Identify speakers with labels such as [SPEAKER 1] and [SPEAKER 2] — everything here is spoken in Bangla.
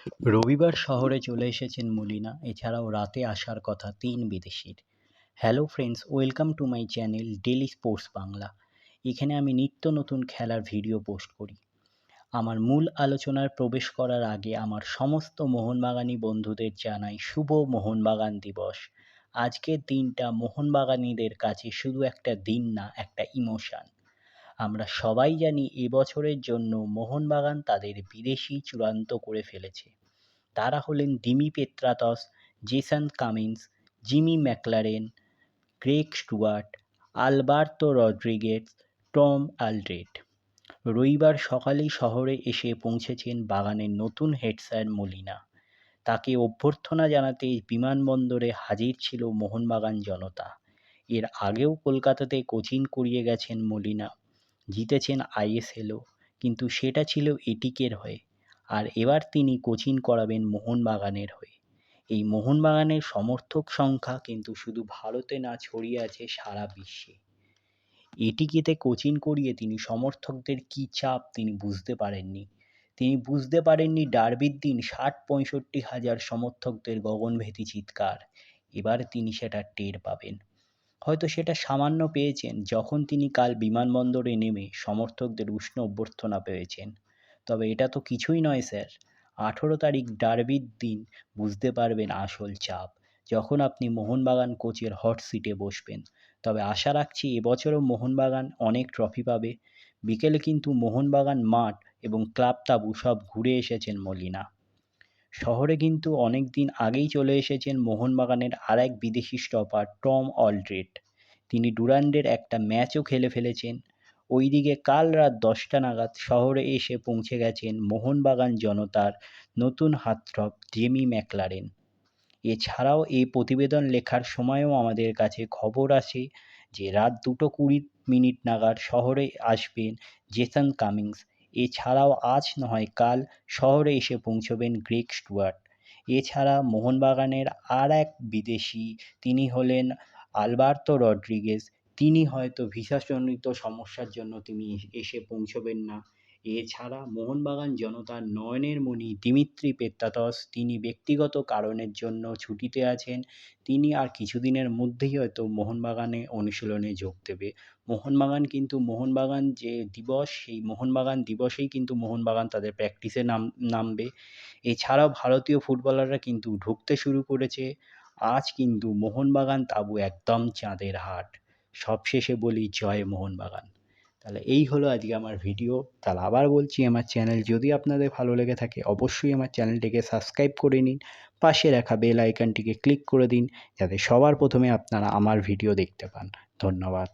[SPEAKER 1] রবিবার শহরে চলে এসেছেন মলিনা, এছাড়াও রাতে আসার কথা ৩ বিদেশির। Hello friends, welcome to my channel daily sports Bangla. এখানে আমি নিত্য নতুন খেলার ভিডিও পোস্ট করি। আমার মূল আলোচনায় প্রবেশ করার আগে আমার সমস্ত মোহনবাগানী বন্ধুদের জানাই শুভ মোহনবাগান দিবস। আজকের দিনটা মোহনবাগানীদের কাছে শুধু একটা দিন না, একটা ইমোশন। আমরা সবাই জানি এবছরের জন্য মোহনবাগান তাদের বিদেশি চূড়ান্ত করে ফেলেছে। তারা হলেন Dimi Petratos, Jason Cummings, Jamie Maclaren, Greg Stewart, Alberto Rodriguez, Tom Aldred. রবিবার সকালেই শহরে এসে পৌঁছেছেন বাগানের নতুন হেড স্যার মলিনা। তাকে অভ্যর্থনা জানাতে বিমানবন্দরে হাজির ছিল মোহনবাগান জনতা। এর আগেও কলকাতাতে কোচিং করিয়ে গেছেন মলিনা, জিতেছেন আইএসএলও, কিন্তু সেটা ছিল এটিকের হয়ে। আর এবার তিনি কোচিং করাবেন মোহনবাগানের হয়ে। এই মোহনবাগানের সমর্থক সংখ্যা কিন্তু শুধু ভারতে না, ছড়িয়ে আছে সারা বিশ্বে। এটিকেতে কোচিং করিয়ে তিনি সমর্থকদের কী চাপ তিনি বুঝতে পারেননি। তিনি বুঝতে পারেননি ডার্বির দিন ৬০-৬৫ হাজার সমর্থকদের গগনভেদী চিৎকার। এবার তিনি সেটা টের পাবেন। হয়তো সেটা সামান্য পেয়েছেন যখন তিনি কাল বিমানবন্দরে নেমে সমর্থকদের উষ্ণ অভ্যর্থনা পেয়েছেন। তবে এটা তো কিছুই নয় স্যার। ১৮ তারিখ ডার্বির দিন বুঝতে পারবেন আসল চাপ, যখন আপনি মোহনবাগান কোচের হট সিটে বসবেন। তবে আশা রাখছি এবছরও মোহনবাগান অনেক ট্রফি পাবে। বিকেলে কিন্তু মোহনবাগান মাঠ এবং ক্লাব তাঁবু সব ঘুরে এসেছেন মলিনা। শহরে কিন্তু অনেক দিন আগেই চলে এসেছেন মোহনবাগানের আরেক বিদেশি স্টপার টম অলড্রেট। তিনি ডুরান্ডের একটা ম্যাচও খেলে ফেলেছেন। ওইদিকে কাল রাত ১০টা নাগাদ শহরে এসে পৌঁছে গেছেন মোহনবাগান জনতার নতুন হার্টথ্রব জেমি ম্যাকলারেন। এছাড়াও এই প্রতিবেদন লেখার সময়ও আমাদের কাছে খবর আসে যে রাত ২:২০ নাগাদ শহরে আসবেন জেসন কামিন্স। এছাড়াও আজ নয় কাল শহরে এসে পৌঁছবেন গ্রেগ স্টুয়ার্ট। এছাড়া মোহনবাগানের আর এক বিদেশি, তিনি হলেন আলবার্তো রদ্রিগেজ। তিনি হয়তো ভিসাজনিত সমস্যার জন্য তিনি এসে পৌঁছবেন না। এছাড়া মোহনবাগান জনতার নয়নের মণি দিমিত্রি পেত্রাতস, তিনি ব্যক্তিগত কারণের জন্য ছুটিতে আছেন। তিনি আর কিছুদিনের মধ্যেই হয়তো মোহনবাগানে অনুশীলনে যোগ দেবে। মোহনবাগান যে দিবস, সেই মোহনবাগান দিবসেই কিন্তু মোহনবাগান তাদের প্র্যাকটিসে নামবে। এছাড়াও ভারতীয় ফুটবলাররা কিন্তু ঢুকতে শুরু করেছে। আজ কিন্তু মোহনবাগান তাঁবু একদম চাঁদের হাট। সবশেষে বলি জয় মোহনবাগান। তাহলে এই হলো আজকে আমার ভিডিও। তাহলে আবার বলছি, আমার চ্যানেল যদি আপনাদের ভালো লেগে থাকে অবশ্যই আমার চ্যানেলটিকে সাবস্ক্রাইব করে নিন। পাশে রাখা বেল আইকনটিকে ক্লিক করে দিন, যাতে সবার প্রথমে আপনারা আমার ভিডিও দেখতে পান। ধন্যবাদ।